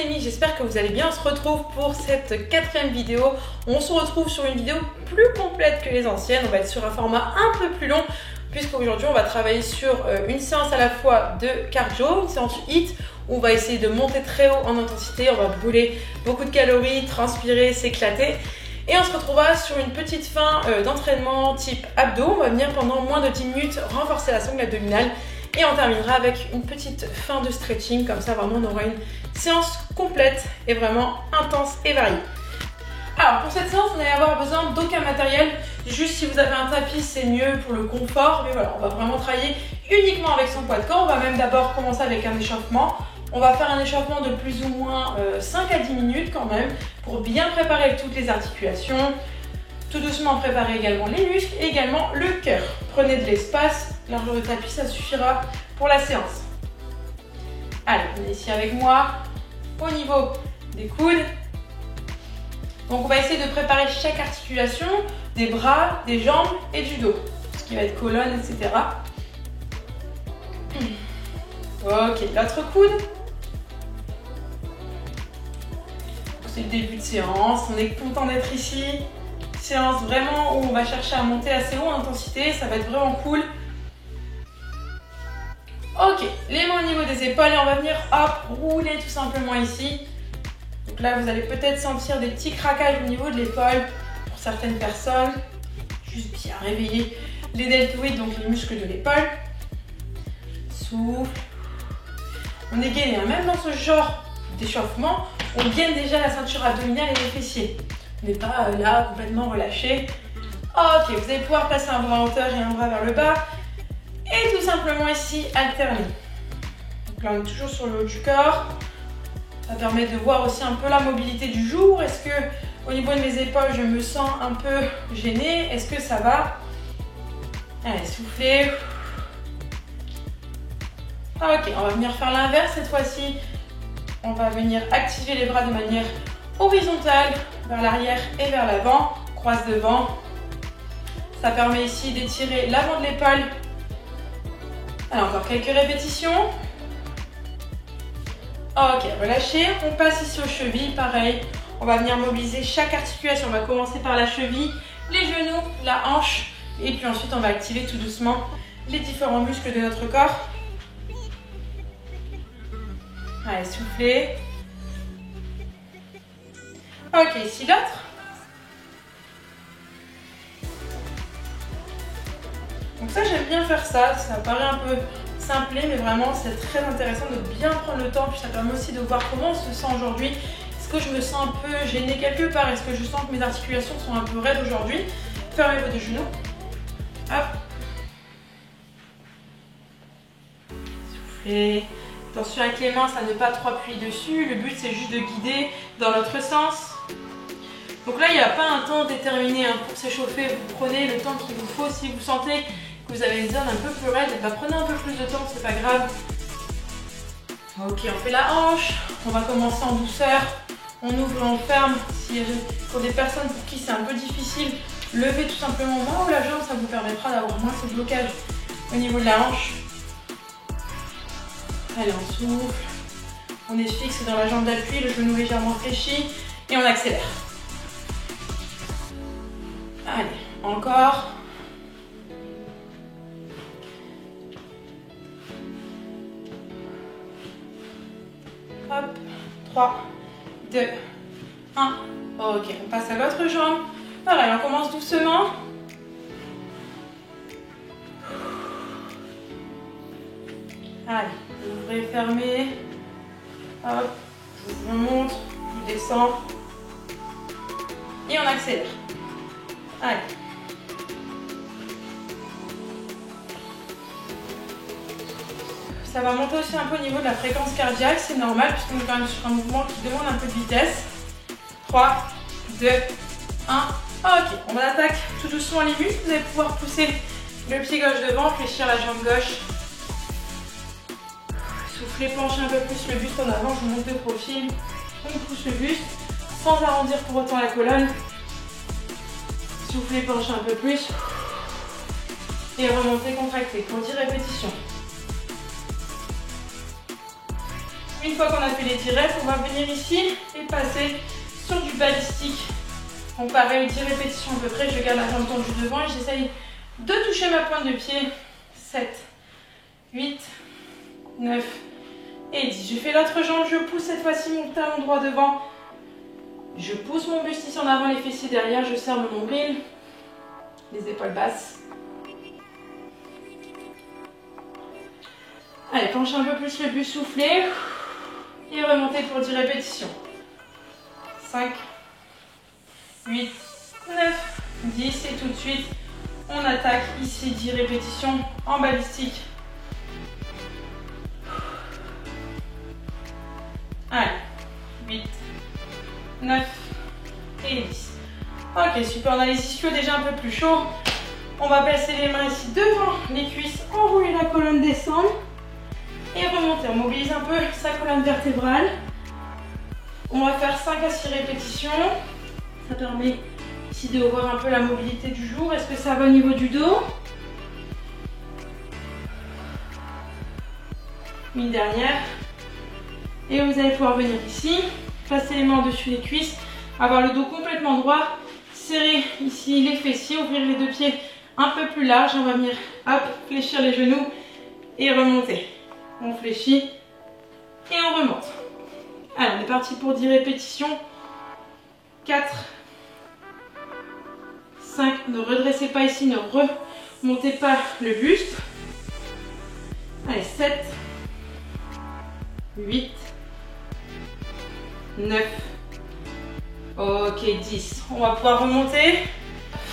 amis, j'espère que vous allez bien. On se retrouve pour cette 4e vidéo. On se retrouve sur une vidéo plus complète que les anciennes. On va être sur un format un peu plus long puisqu'aujourd'hui on va travailler sur une séance à la fois de cardio, une séance HIIT où on va essayer de monter très haut en intensité. On va brûler beaucoup de calories, transpirer, s'éclater. Et on se retrouvera sur une petite fin d'entraînement type abdos. On va venir pendant moins de 10 minutes renforcer la sangle abdominale. Et on terminera avec une petite fin de stretching, comme ça vraiment on aura une séance complète et vraiment intense et variée. Alors pour cette séance, vous n'allez avoir besoin d'aucun matériel, juste si vous avez un tapis c'est mieux pour le confort, mais voilà, on va vraiment travailler uniquement avec son poids de corps. On va même d'abord commencer avec un échauffement. On va faire un échauffement de plus ou moins 5 à 10 minutes quand même, pour bien préparer toutes les articulations. Tout doucement préparer également les muscles et également le cœur. Prenez de l'espace, largeur de tapis, ça suffira pour la séance. Allez, venez ici avec moi, au niveau des coudes. Donc on va essayer de préparer chaque articulation, des bras, des jambes et du dos. Ce qui va être colonne, etc. Ok, l'autre coude. C'est le début de séance, on est content d'être ici. Séance vraiment où on va chercher à monter assez haut en intensité, ça va être vraiment cool. Ok, les mains au niveau des épaules et on va venir hop, rouler tout simplement ici. Donc là vous allez peut-être sentir des petits craquages au niveau de l'épaule pour certaines personnes. Juste bien réveiller les deltoïdes, donc les muscles de l'épaule. Souffle. On est gainé, même dans ce genre d'échauffement, on gaine déjà la ceinture abdominale et les fessiers. On n'est pas là complètement relâché. Ok, vous allez pouvoir placer un bras en hauteur et un bras vers le bas. Et tout simplement ici, alterner. Donc là, on est toujours sur le haut du corps. Ça permet de voir aussi un peu la mobilité du jour. Est-ce que au niveau de mes épaules, je me sens un peu gênée? Est-ce que ça va? Allez, soufflez. Ok, on va venir faire l'inverse cette fois-ci. On va venir activer les bras de manière horizontale, vers l'arrière et vers l'avant, croise devant. Ça permet ici d'étirer l'avant de l'épaule. Alors encore quelques répétitions. Ok, relâchez. On passe ici aux chevilles, pareil. On va venir mobiliser chaque articulation. On va commencer par la cheville, les genoux, la hanche. Et puis ensuite, on va activer tout doucement les différents muscles de notre corps. Allez, soufflez. Ok, ici l'autre. Donc ça, j'aime bien faire ça. Ça paraît un peu simplé, mais vraiment, c'est très intéressant de bien prendre le temps. Puis ça permet aussi de voir comment on se sent aujourd'hui. Est-ce que je me sens un peu gênée quelque part? Est-ce que je sens que mes articulations sont un peu raides aujourd'hui? Fermez vos deux genoux. Hop. Soufflez. Attention avec les mains, ça ne pas trop appuyer dessus. Le but, c'est juste de guider dans l'autre sens. Donc là, il n'y a pas un temps déterminé pour s'échauffer. Vous prenez le temps qu'il vous faut. Si vous sentez que vous avez une zone un peu plus raide, prenez un peu plus de temps, c'est pas grave. Ok, on fait la hanche. On va commencer en douceur. On ouvre et on ferme. Pour des personnes pour qui c'est un peu difficile, levez tout simplement moins haut la jambe. Ça vous permettra d'avoir moins ce blocage au niveau de la hanche. Allez, on souffle. On est fixe dans la jambe d'appui, le genou légèrement fléchi. Et on accélère. Allez, encore. Hop, 3, 2, 1. Ok, on passe à l'autre jambe. Pareil, on commence doucement. Allez, ouvrez, fermez. Hop, je vous remonte, je descends. Et on accélère. Allez. Ça va monter aussi un peu au niveau de la fréquence cardiaque, c'est normal puisqu'on est quand même sur un mouvement qui demande un peu de vitesse. 3, 2, 1. Ok, on attaque tout doucement les muscles. Vous allez pouvoir pousser le pied gauche devant, fléchir la jambe gauche. Soufflez, penchez un peu plus le buste en avant, je monte de profil. On pousse le buste sans arrondir pour autant la colonne. Soufflez, penchez un peu plus. Et remontez, contractez pour 10 répétitions. Une fois qu'on a fait les 10 reps, on va venir ici et passer sur du balistique. Donc pareil, 10 répétitions à peu près, je garde la jambe tendue devant et j'essaye de toucher ma pointe de pied. 7, 8, 9 et 10. Je fais l'autre jambe, je pousse cette fois-ci mon talon droit devant. Je pousse mon buste ici en avant, les fessiers derrière, je serre mon nombril, les épaules basses. Allez, penchez un peu plus le buste, soufflez et remontez pour 10 répétitions. 5, 8, 9, 10 et tout de suite, on attaque ici 10 répétitions en balistique. Allez, 8, 9 et 10. Ok, super, on a les ischios déjà un peu plus chauds. On va placer les mains ici devant les cuisses, enrouler la colonne, descendre et remonter. On mobilise un peu sa colonne vertébrale. On va faire 5 à 6 répétitions. Ça permet ici de voir un peu la mobilité du jour. Est-ce que ça va au niveau du dos? Une dernière. Et vous allez pouvoir venir ici, placer les mains au-dessus des cuisses, avoir le dos complètement droit, serrer ici les fessiers, ouvrir les deux pieds un peu plus large. On va venir, hop, fléchir les genoux et remonter. On fléchit et on remonte. Allez, on est parti pour 10 répétitions. 4, 5, ne redressez pas ici, ne remontez pas le buste. Allez, 7, 8, 9, ok, 10. On va pouvoir remonter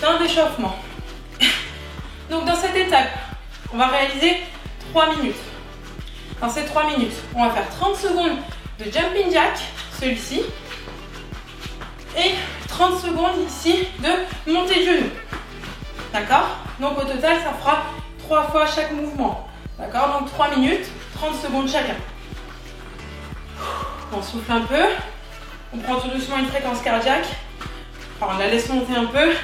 dans l'échauffement. Donc dans cette étape, on va réaliser 3 minutes. Dans ces 3 minutes, on va faire 30 secondes de jumping jack, celui-ci, et 30 secondes ici de montée de genoux. D'accord? Donc au total, ça fera 3 fois chaque mouvement. D'accord? Donc 3 minutes, 30 secondes chacun. On souffle un peu. On prend tout doucement une fréquence cardiaque. Enfin, on la laisse monter un peu.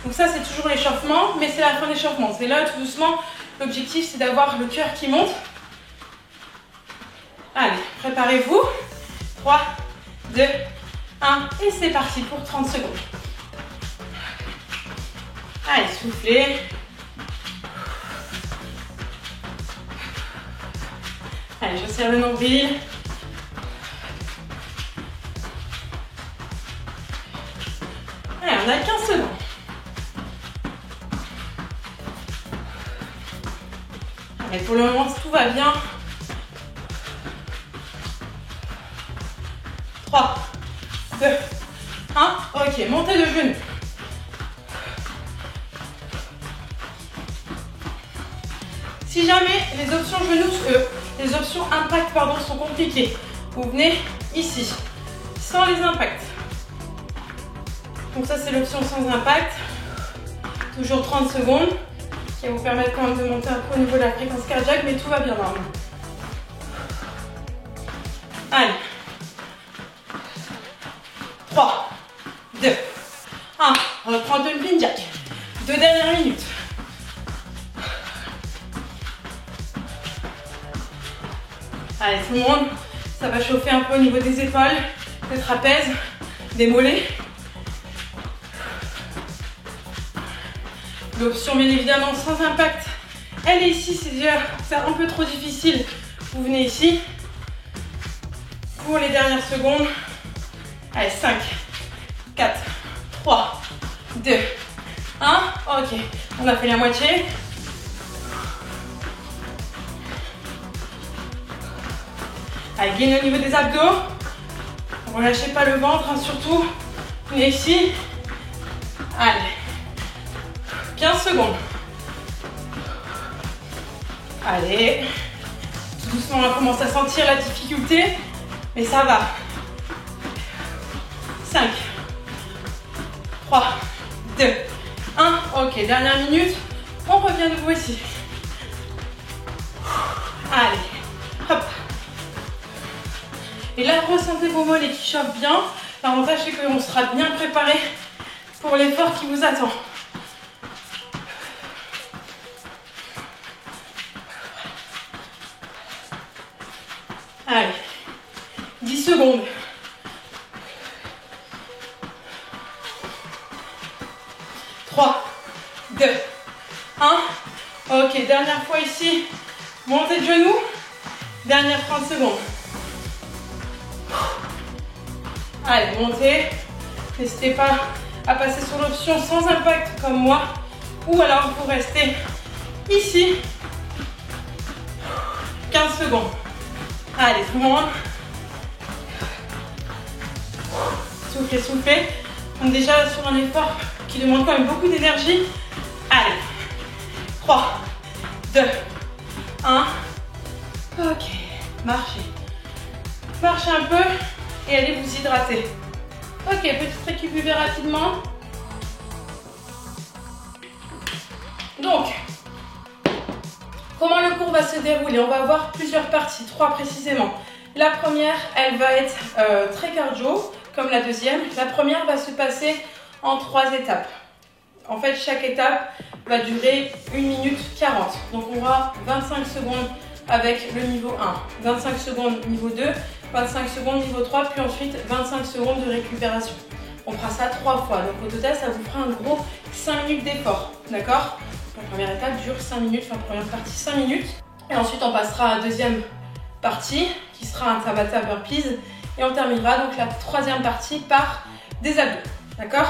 Donc ça, c'est toujours l'échauffement, mais c'est la fin d'échauffement. C'est là, tout doucement. L'objectif, c'est d'avoir le cœur qui monte. Allez, préparez-vous. 3, 2, 1. Et c'est parti pour 30 secondes. Allez, soufflez. Allez, je serre le nombril. Allez, on a 15 secondes. Allez, pour le moment, tout va bien. 3, 2, 1. Ok, montée de genoux. Si jamais les options genoux, les options impact sont compliquées, vous venez ici, sans les impacts. Donc ça, c'est l'option sans impact. Toujours 30 secondes, qui va vous permettre quand même de monter un peu au niveau de la fréquence cardiaque, mais tout va bien normalement. Allez. 3, 2, 1. On reprend jumping jack. 2 dernières minutes. Allez, tout le monde, ça va chauffer un peu au niveau des épaules, des trapèzes, des mollets. L'option, bien évidemment, sans impact, elle est ici. C'est déjà un peu trop difficile. Vous venez ici. Pour les dernières secondes. Allez, 5, 4, 3, 2, 1. Ok, on a fait la moitié. Allez, gain au niveau des abdos. Ne relâchez pas le ventre, hein, surtout. Venez ici. Allez. 15 secondes. Allez. Tout doucement, on commence à sentir la difficulté. Mais ça va. 5, 3, 2, 1. Ok, dernière minute. On revient de vous ici. Allez. Hop. Et là, ressentez vos mollets qui chauffent bien. L'avantage, c'est qu'on sera bien préparé pour l'effort qui vous attend. Allez. secondes. 3, 2, 1. Ok, dernière fois ici. Montée de genoux. Dernière 30 secondes. Allez, montez. N'hésitez pas à passer sur l'option sans impact comme moi. Ou alors vous restez ici. 15 secondes. Allez, tout le monde. Soufflez, soufflez. On est déjà sur un effort qui demande quand même beaucoup d'énergie. Allez. 3, 2, 1. Ok. Marchez. Marchez un peu et allez vous hydrater. Ok, petite récup, buvez rapidement. Donc, comment le cours va se dérouler? On va avoir plusieurs parties, 3 précisément. La première, elle va être très cardio, comme la deuxième. La première va se passer en 3 étapes. En fait, chaque étape va durer 1 minute 40. Donc, on aura 25 secondes avec le niveau 1, 25 secondes niveau 2, 25 secondes niveau 3, puis ensuite 25 secondes de récupération. On fera ça 3 fois. Donc, au total, ça vous fera un gros 5 minutes d'effort. D'accord? La première étape dure 5 minutes, enfin, première partie 5 minutes. Et ensuite, on passera à la deuxième partie qui sera un Tabata burpees. Et on terminera donc la troisième partie par des abdos. D'accord?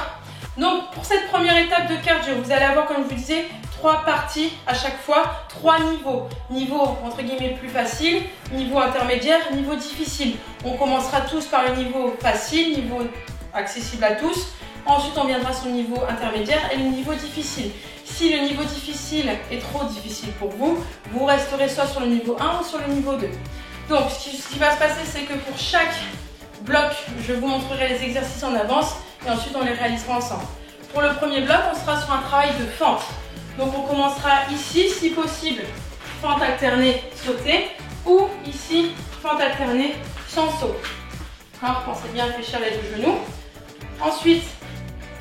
Donc, pour cette première étape de cardio, vous allez avoir, comme je vous disais, 3 parties à chaque fois, 3 niveaux. Niveau, entre guillemets, plus facile, niveau intermédiaire, niveau difficile. On commencera tous par le niveau facile, niveau accessible à tous. Ensuite, on viendra sur le niveau intermédiaire et le niveau difficile. Si le niveau difficile est trop difficile pour vous, vous resterez soit sur le niveau 1 ou sur le niveau 2. Donc, ce qui va se passer, c'est que pour chaque bloc, je vous montrerai les exercices en avance et ensuite, on les réalisera ensemble. Pour le premier bloc, on sera sur un travail de fente. Donc, on commencera ici, si possible, fente alternée, sauter, ou ici, fente alternée, sans saut. Alors, pensez bien à fléchir les deux genoux. Ensuite,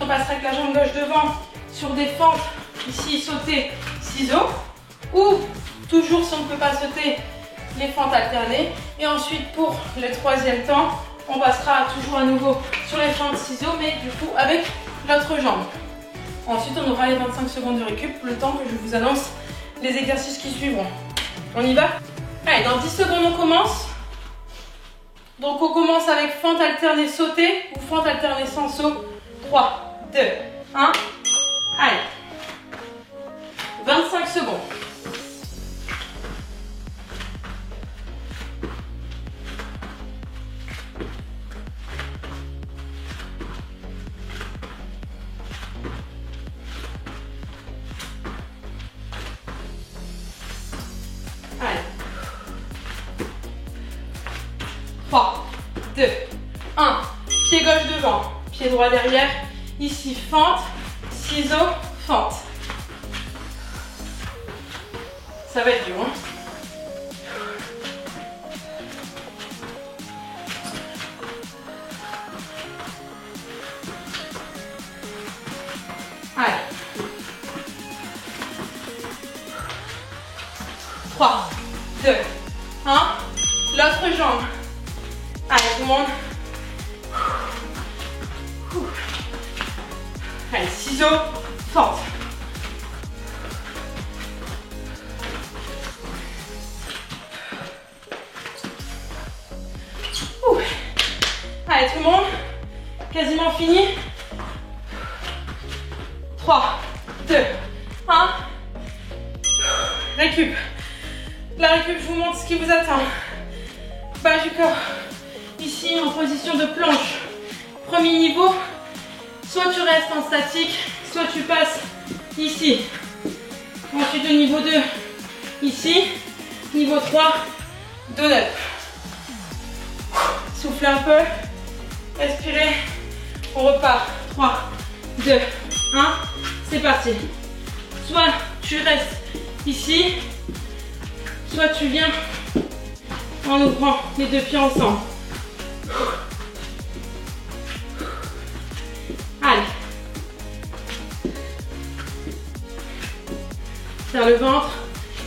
on passera avec la jambe gauche devant sur des fentes, ici, sauter, ciseaux, ou toujours, si on ne peut pas sauter, les fentes alternées. Et ensuite, pour le troisième temps, on passera toujours à nouveau sur les fentes ciseaux, mais du coup avec l'autre jambe. Ensuite, on aura les 25 secondes de récup, le temps que je vous annonce les exercices qui suivront. On y va? Allez, dans 10 secondes, on commence. Donc, on commence avec fente alternée sautée ou fente alternée sans saut. 3, 2, 1. Allez. 25 secondes. Allez. 3, 2, 1. Pied gauche devant, pied droit derrière. Ici, fente, ciseaux, fente. Ça va être dur, hein? Allez. 3, 2, 1. L'autre jambe. Allez, tout le monde. Allez, ciseaux, fente. Allez, tout le monde. Quasiment fini. 3, 2, 1. Récup. La récup, je vous montre ce qui vous attend. Bas du corps. Ici, en position de planche. Premier niveau. Soit tu restes en statique, soit tu passes ici. Ensuite, le niveau 2, ici. Niveau 3, donut. Soufflez un peu. Respirez. On repart. 3, 2, 1. C'est parti. Soit tu restes ici, soit tu viens en ouvrant les deux pieds ensemble. Allez. Serre le ventre,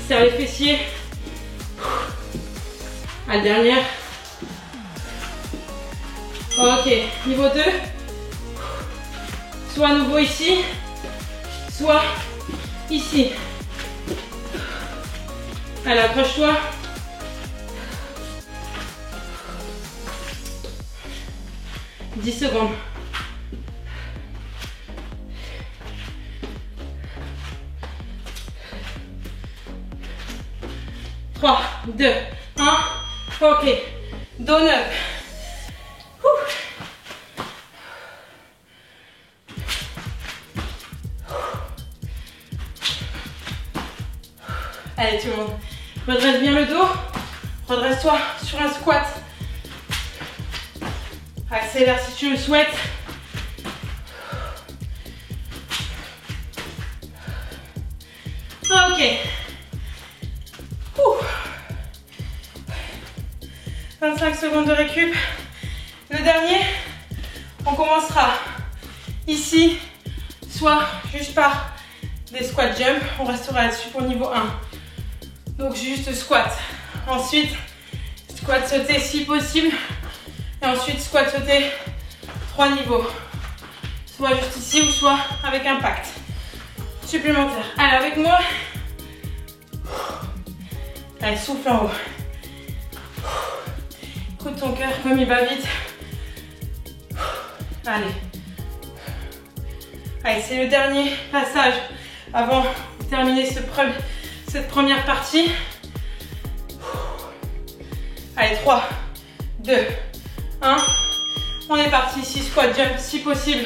serre les fessiers. Allez, dernière. Ok, niveau 2. Soit à nouveau ici, soit ici. Allez, accroche-toi. « 10 secondes. 3, 2, 1. Ok. Down up. Allez tout le monde. Redresse bien le dos. Redresse-toi sur un squat. Accélère si tu le souhaites. Ok. 25 secondes de récup. Le dernier, on commencera ici, soit juste par des squat jump. On restera là-dessus pour niveau 1. Donc juste squat. Ensuite, squat sauté si possible. Et ensuite, squat sauté 3 niveaux. Soit juste ici ou soit avec impact supplémentaire. Allez, avec moi. Allez, souffle en haut. Écoute ton cœur comme il bat vite. Allez. Allez, c'est le dernier passage avant de terminer cette première partie. Allez, 3, 2, 1. On est parti ici, squat jump si possible.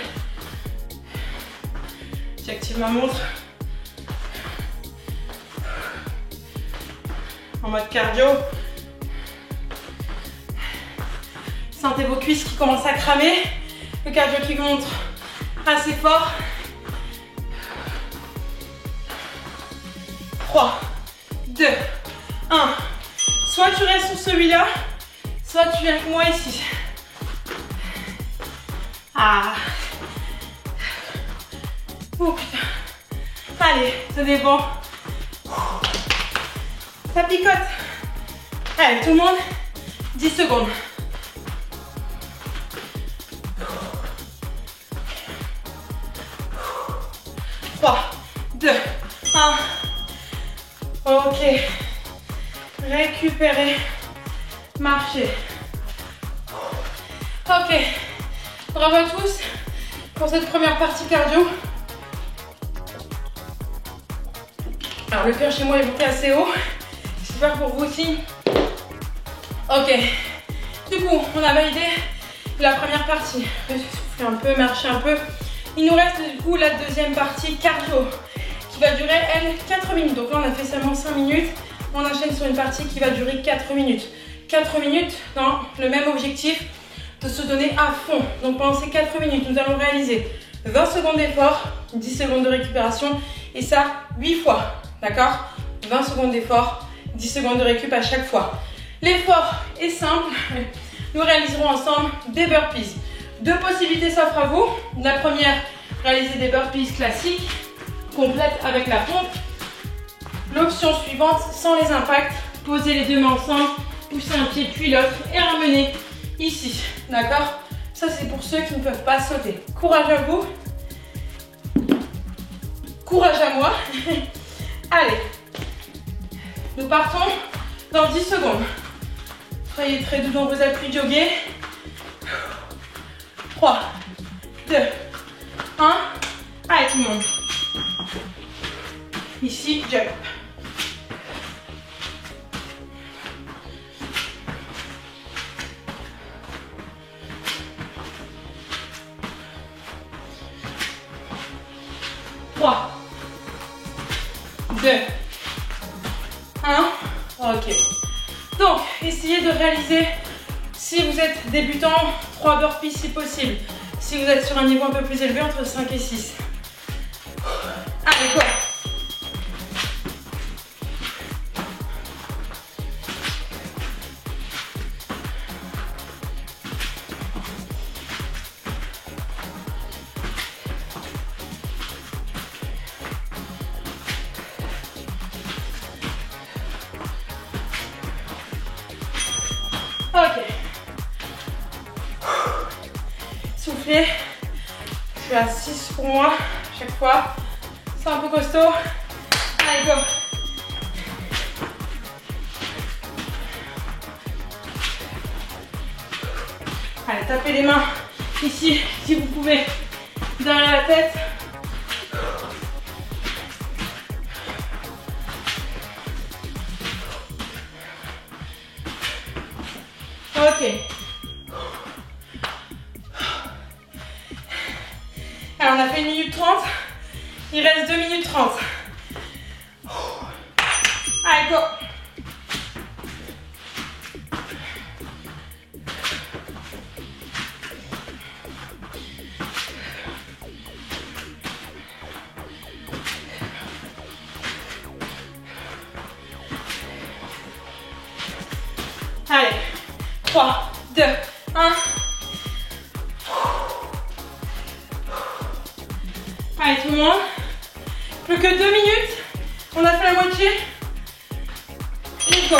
J'active ma montre. En mode cardio. Sentez vos cuisses qui commencent à cramer. Le cardio qui monte assez fort. 3, 2, 1. Soit tu restes sur celui-là, soit tu viens avec moi ici. Ah. Oh putain. Allez, ça dépend. Ça picote. Allez, tout le monde, 10 secondes. 3, 2, 1. Ok. Récupérer. Marcher. Ok. Bravo à tous pour cette première partie cardio. Alors le cœur chez moi est monté assez haut. J'espère pour vous aussi. Ok. Du coup, on a validé la première partie. Souffler un peu, marcher un peu. Il nous reste du coup la deuxième partie cardio qui va durer, elle, 4 minutes. Donc là, on a fait seulement 5 minutes. On enchaîne sur une partie qui va durer 4 minutes. 4 minutes dans le même objectif de se donner à fond. Donc pendant ces 4 minutes, nous allons réaliser 20 secondes d'effort, 10 secondes de récupération et ça 8 fois. D'accord? 20 secondes d'effort, 10 secondes de récup à chaque fois. L'effort est simple. Nous réaliserons ensemble des burpees. 2 possibilités s'offrent à vous. La première, réaliser des burpees classiques, complètes avec la pompe. L'option suivante, sans les impacts, poser les deux mains ensemble, pousser un pied puis l'autre et ramener ici. D'accord? Ça, c'est pour ceux qui ne peuvent pas sauter. Courage à vous. Courage à moi. Allez. Nous partons dans 10 secondes. Soyez très doux dans vos appuis, jogger. 3, 2, 1. Allez tout le monde. Ici, jump. Trois, 2, 1. Ok. Donc, essayez de réaliser, si vous êtes débutant, 3 burpees si possible. Si vous êtes sur un niveau un peu plus élevé, entre 5 et 6. Allez, quoi? Ok. souffler. Je suis à 6 pour moi chaque fois. C'est un peu costaud. Allez, go. Allez, tapez les mains ici si vous pouvez derrière la tête. Ok. Alors on a fait 1 minute 30. Il reste 2 minutes 30. Allez, go. Allez, 3, 2, 1. Allez tout le monde. Plus que 2 minutes. On a fait la moitié. Let's go.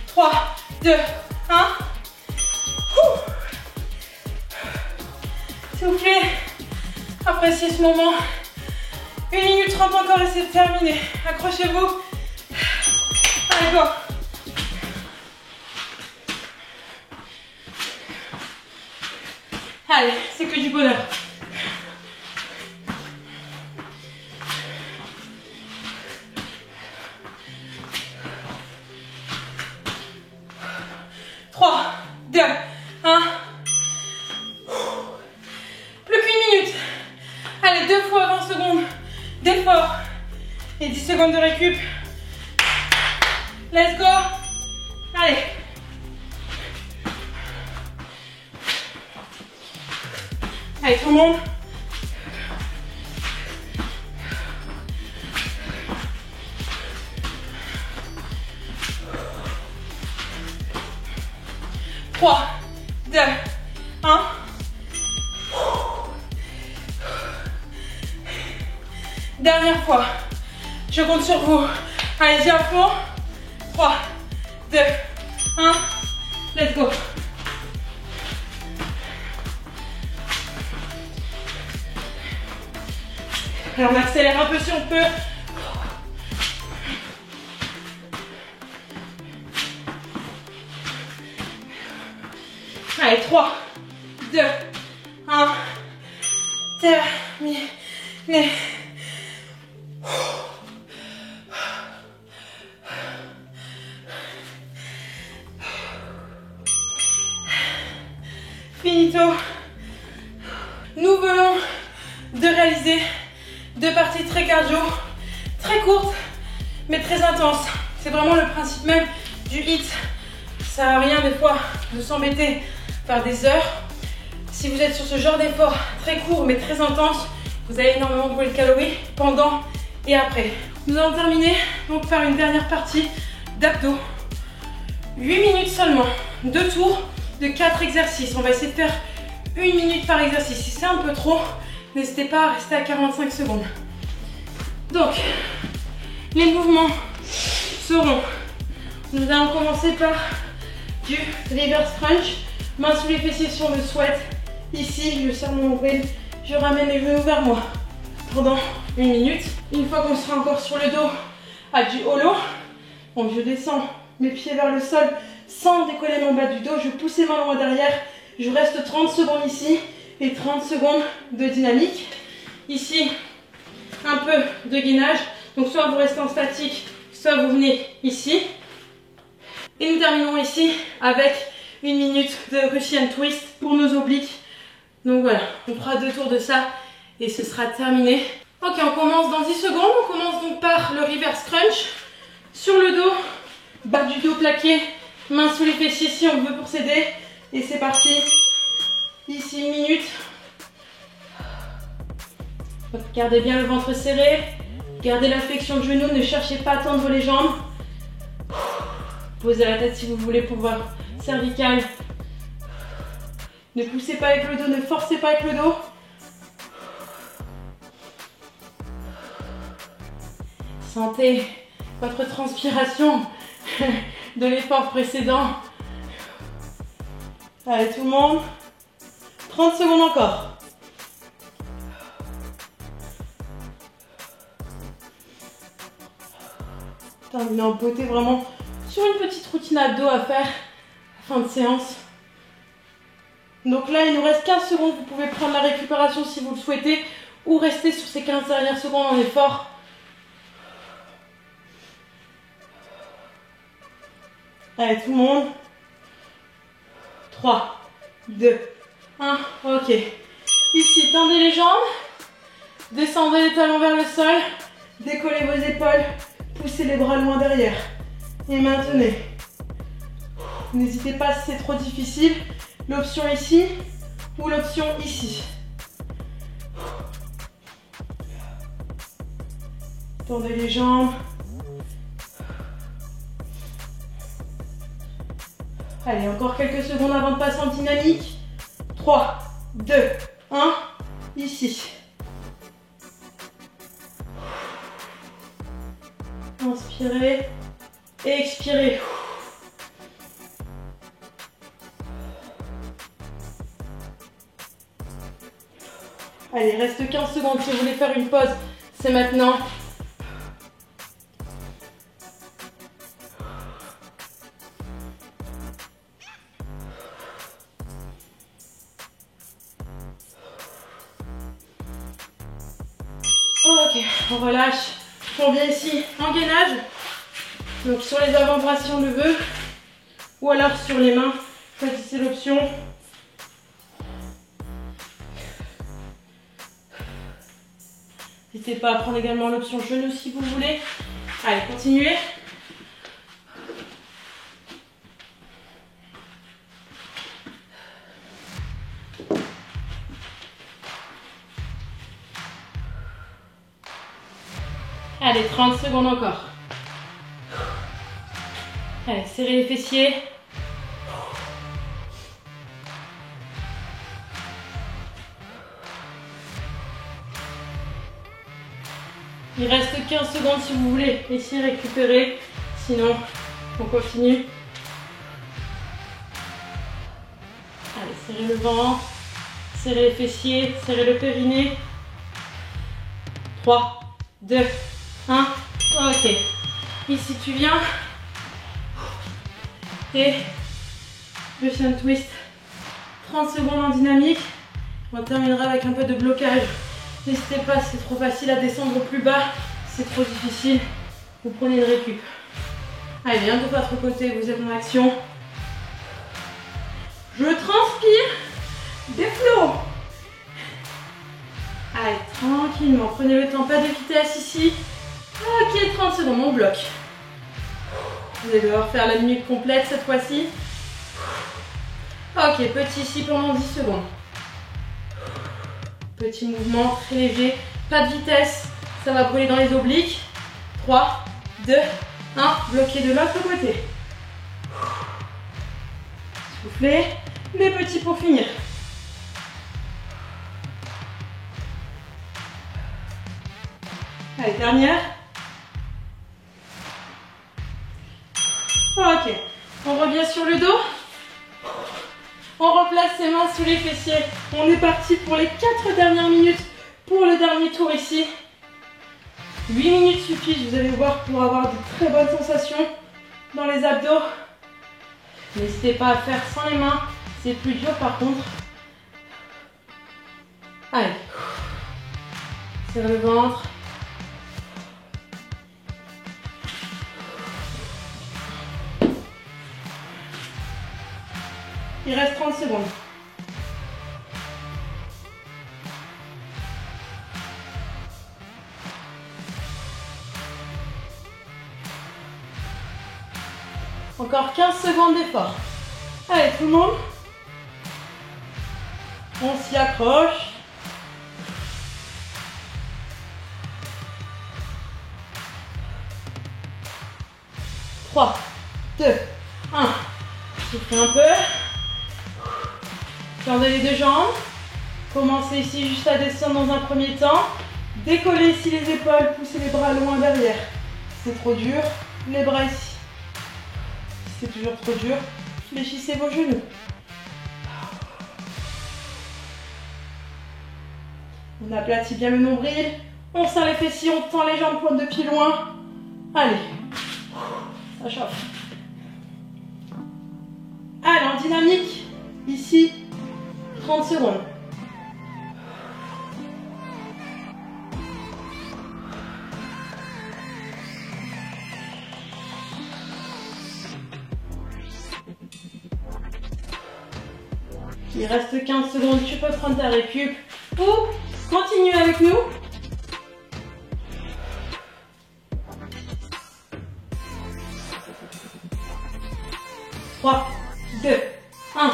Trois, 2, 1. Soufflez. Appréciez ce moment. 1 minute 30 encore et c'est terminé. Accrochez-vous. Allez, go. Allez, c'est que du bonheur. Trois, 2, 1. Plus qu'une minute. Allez, 2 fois 20 secondes d'effort et 10 secondes de récup. Let's go. Allez. Allez, tout le monde. Trois, 2, 1. Dernière fois. Je compte sur vous. Allez-y à fond. 3, 2, 1. Let's go. Alors on accélère un peu si on peut. Allez, 3, 2, 1. Terminé. Finito. Nous venons de réaliser 2 parties très cardio, très courtes, mais très intenses. C'est vraiment le principe même du HIIT. Ça sert à rien des fois de s'embêter faire des heures. Si vous êtes sur ce genre d'effort très court mais très intense, vous allez énormément brûler de calories pendant et après. Nous allons terminer donc par une dernière partie d'abdos. 8 minutes seulement, 2 tours de 4 exercices. On va essayer de faire 1 minute par exercice. Si c'est un peu trop, n'hésitez pas à rester à 45 secondes. Donc, les mouvements seront, nous allons commencer par du reverse crunch, main sous les fessiers sur le sweat. Ici, je serre mon nombril, je ramène les genoux vers moi pendant 1 minute. Une fois qu'on sera encore sur le dos, à du holo, donc je descends mes pieds vers le sol sans décoller mon bas du dos, je pousse les mains loin derrière, je reste 30 secondes ici et 30 secondes de dynamique. Ici, un peu de gainage, donc soit vous restez en statique, soit vous venez ici. Et nous terminons ici avec 1 minute de Russian twist pour nos obliques. Donc voilà, on fera 2 tours de ça et ce sera terminé. Ok, on commence dans 10 secondes. On commence donc par le reverse crunch. Sur le dos, bas du dos plaqué, main sous les fessiers si on veut pour s'aider. Et c'est parti. Ici 1 minute. Donc, gardez bien le ventre serré. Gardez la flexion de genou. Ne cherchez pas à tendre les jambes. Posez la tête si vous voulez pour voir cervical. Ne poussez pas avec le dos, ne forcez pas avec le dos. Sentez votre transpiration de l'effort précédent. Allez tout le monde. 30 secondes encore. Terminé en beauté vraiment sur une petite routine abdos à faire fin de séance. Donc là, il nous reste 15 secondes. Vous pouvez prendre la récupération si vous le souhaitez ou rester sur ces 15 dernières secondes en effort. Allez, tout le monde. 3, 2, 1. Ok. Ici, tendez les jambes. Descendez les talons vers le sol. Décollez vos épaules. Poussez les bras loin derrière. Et maintenez. N'hésitez pas si c'est trop difficile. L'option ici ou l'option ici. Tendez les jambes. Allez, encore quelques secondes avant de passer en dynamique. 3, 2, 1. Ici. Inspirez et expirez. Allez, il reste 15 secondes. Si vous voulez faire une pause, c'est maintenant. Ok, on relâche. On vient ici en gainage. Donc sur les avant-bras si on le veut. Ou alors sur les mains. Choisissez l'option. N'hésitez pas à prendre également l'option genou si vous voulez. Allez, continuez. Allez, 30 secondes encore. Allez, serrez les fessiers. Il reste 15 secondes si vous voulez essayer de récupérer. Sinon, on continue. Allez, serrez le ventre. Serrez les fessiers. Serrez le périnée. 3, 2, 1. Ok. Ici, tu viens. Et Russian twist. 30 secondes en dynamique. On terminera avec un peu de blocage. N'hésitez pas, si c'est trop facile à descendre plus bas, c'est trop difficile, vous prenez une récup. Allez, bien de votre côté, vous êtes en action. Je transpire, des flots. Allez, tranquillement, prenez le temps, pas de vitesse ici. Ok, 30 secondes, on bloque. Vous allez devoir faire la minute complète cette fois-ci. Ok, petit ici pendant 10 secondes. Petit mouvement très léger, pas de vitesse, ça va brûler dans les obliques. 3, 2, 1, bloqué de l'autre côté. Soufflez, des petits pour finir. Allez, dernière. Ok, on revient sur le dos. On replace ses mains sous les fessiers. On est parti pour les 4 dernières minutes pour le dernier tour ici. 8 minutes suffisent, vous allez voir, pour avoir de très bonnes sensations dans les abdos. N'hésitez pas à faire sans les mains, c'est plus dur par contre. Allez. Serre le ventre. Il reste 30 secondes. Encore 15 secondes d'effort. Allez, tout le monde. On s'y accroche. Trois, 2, 1. Soufflez un peu. Tendez les deux jambes. Commencez ici juste à descendre dans un premier temps. Décollez ici les épaules, poussez les bras loin derrière. Si c'est trop dur, les bras ici. Si c'est toujours trop dur, fléchissez vos genoux. On aplatit bien le nombril. On serre les fessiers, on tend les jambes, pointe de pied loin. Allez. Ça chauffe. Allez, en dynamique. Ici, 30 secondes. Il reste 15 secondes, tu peux prendre ta récup ou continuer avec nous. Trois, 2, 1.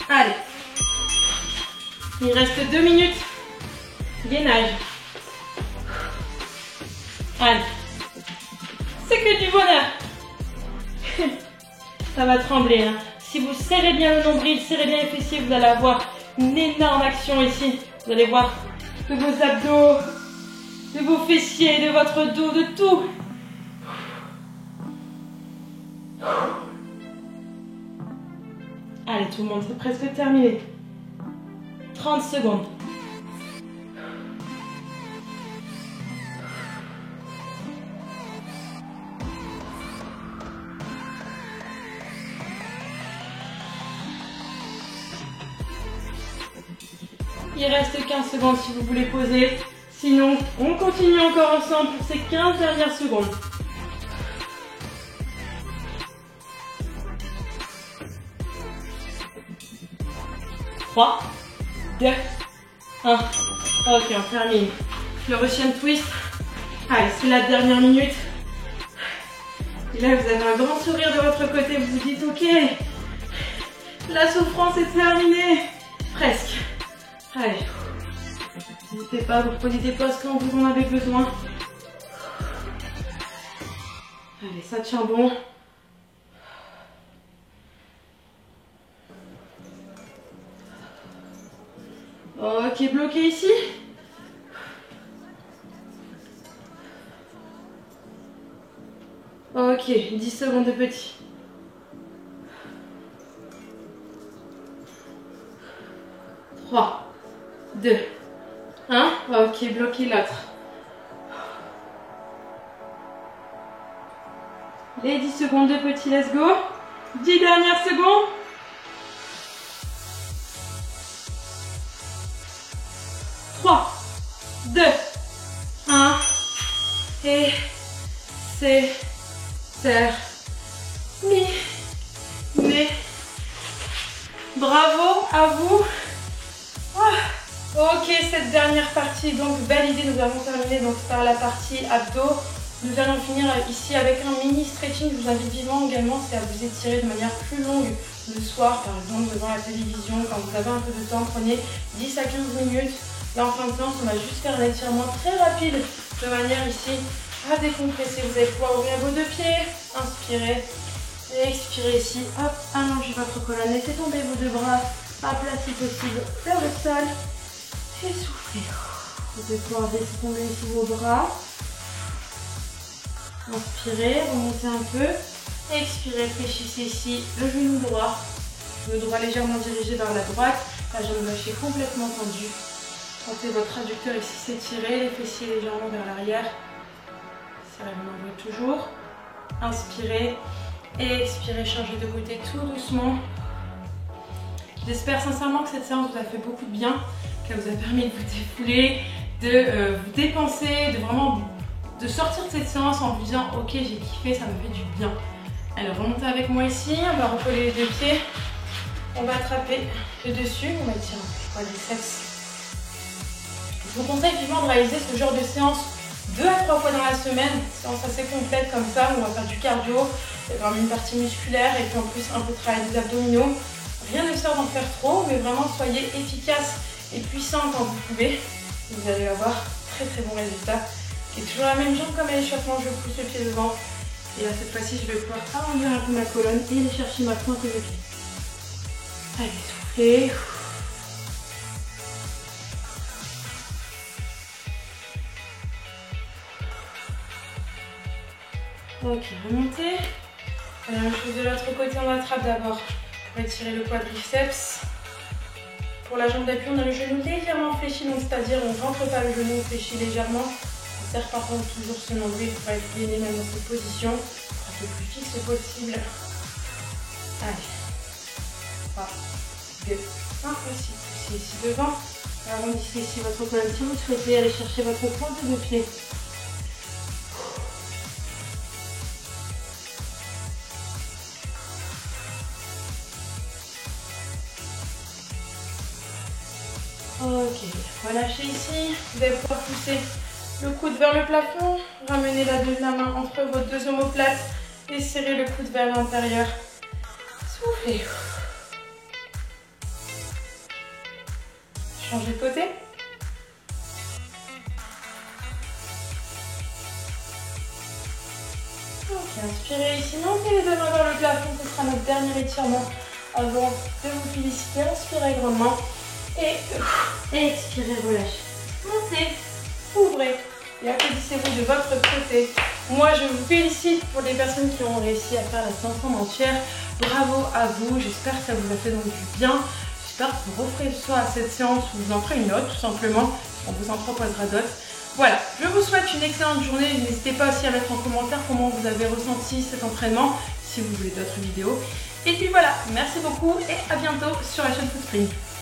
Allez. Il reste 2 minutes. Gainage. Allez. C'est que du bonheur. Ça va trembler, hein. Si vous serrez bien le nombril, serrez bien les fessiers, vous allez avoir une énorme action ici. Vous allez voir de vos abdos, de vos fessiers, de votre dos, de tout. Allez tout le monde, c'est presque terminé. 30 secondes. Il reste 15 secondes si vous voulez poser. Sinon, on continue encore ensemble pour ces 15 dernières secondes. 3, 2, 1. Ok, on termine. Le Russian twist. Allez, c'est la dernière minute. Et là, vous avez un grand sourire de votre côté. Vous vous dites, ok, la souffrance est terminée. Presque. Allez. N'hésitez pas à vous reposer des pauses quand vous en avez besoin. Allez, ça tient bon. Ok, bloqué ici. Ok, 10 secondes de petit. Trois, 2, 1. Ok, bloqué l'autre. Les 10 secondes de petit, let's go. 10 dernières secondes. 3, 2, 1. Et c'est terminé. Bravo à vous. Ok, cette dernière partie donc validée. Nous avons terminé donc par la partie abdos. Nous allons finir ici avec un mini stretching. Je vous invite vivement également, c'est à vous étirer de manière plus longue le soir, par exemple devant la télévision, quand vous avez un peu de temps. Prenez 10 à 15 minutes. Là en fin de séance, on va juste faire un étirement très rapide de manière ici à décompresser. Vous allez pouvoir ouvrir vos deux pieds, inspirez et expirez ici. Hop, allongez votre colonne, laissez tomber vos deux bras à plat si possible vers le sol. Et soufflez. Vous allez pouvoir laisser tomber ici vos bras. Inspirez, remontez un peu. Expirez, fléchissez ici le genou droit. Le droit légèrement dirigé vers la droite. La jambe gauche est complètement tendue. Sentez votre adducteur ici s'étirer, les fessiers légèrement vers l'arrière. Serrez vos membres toujours. Inspirez et expirez, changez de côté tout doucement. J'espère sincèrement que cette séance vous a fait beaucoup de bien, qu'elle vous a permis de vous défouler, de vous dépenser, de sortir de cette séance en vous disant ok, j'ai kiffé, ça me fait du bien. Alors remontez avec moi ici, on va recoller les deux pieds, on va attraper le dessus, on va étirer un peu les biceps. Je vous conseille vivement de réaliser ce genre de séance 2 à 3 fois dans la semaine, séance assez complète comme ça, où on va faire du cardio, il y a vraiment une partie musculaire et puis en plus un peu de travail des abdominaux. Rien ne sert d'en faire trop, mais vraiment soyez efficace et puissant quand vous pouvez. Vous allez avoir très bons résultats. J'ai toujours la même jambe comme à l'échauffement, je pousse le pied devant. Et là cette fois-ci je vais pouvoir arrondir un peu ma colonne et aller chercher ma pointe de pied. Allez, soufflez. Ok, remontez. La même chose de l'autre côté, on attrape d'abord. On va étirer le quadriceps. Pour la jambe d'appui, on a le genou légèrement fléchi, donc c'est-à-dire on ne rentre pas le genou, on fléchit légèrement. On serre par contre toujours ce nombril pour être gainé même dans cette position. Un peu plus fixe possible. Allez. 3, 2, 1. Aussi, poussez ici devant. Arrondissez ici votre colonne si vous souhaitez aller chercher votre pointe de pied. Ok, relâchez ici. Vous allez pouvoir pousser le coude vers le plafond. Ramenez la main entre vos deux omoplates et serrez le coude vers l'intérieur. Soufflez. Changez de côté. Ok, inspirez ici. Montez les deux mains vers le plafond. Ce sera notre dernier étirement avant de vous féliciter. Inspirez grandement. Et expirez, relâchez. Montez, ouvrez et applaudissez-vous de votre côté. Moi, je vous félicite pour les personnes qui ont réussi à faire la séance en entière. Bravo à vous. J'espère que ça vous a fait donc du bien. J'espère que vous referez soit à cette séance ou vous en ferez une autre, tout simplement. On vous en proposera d'autres. Voilà, je vous souhaite une excellente journée. N'hésitez pas aussi à mettre en commentaire comment vous avez ressenti cet entraînement, si vous voulez d'autres vidéos. Et puis voilà, merci beaucoup et à bientôt sur la chaîne Footspring.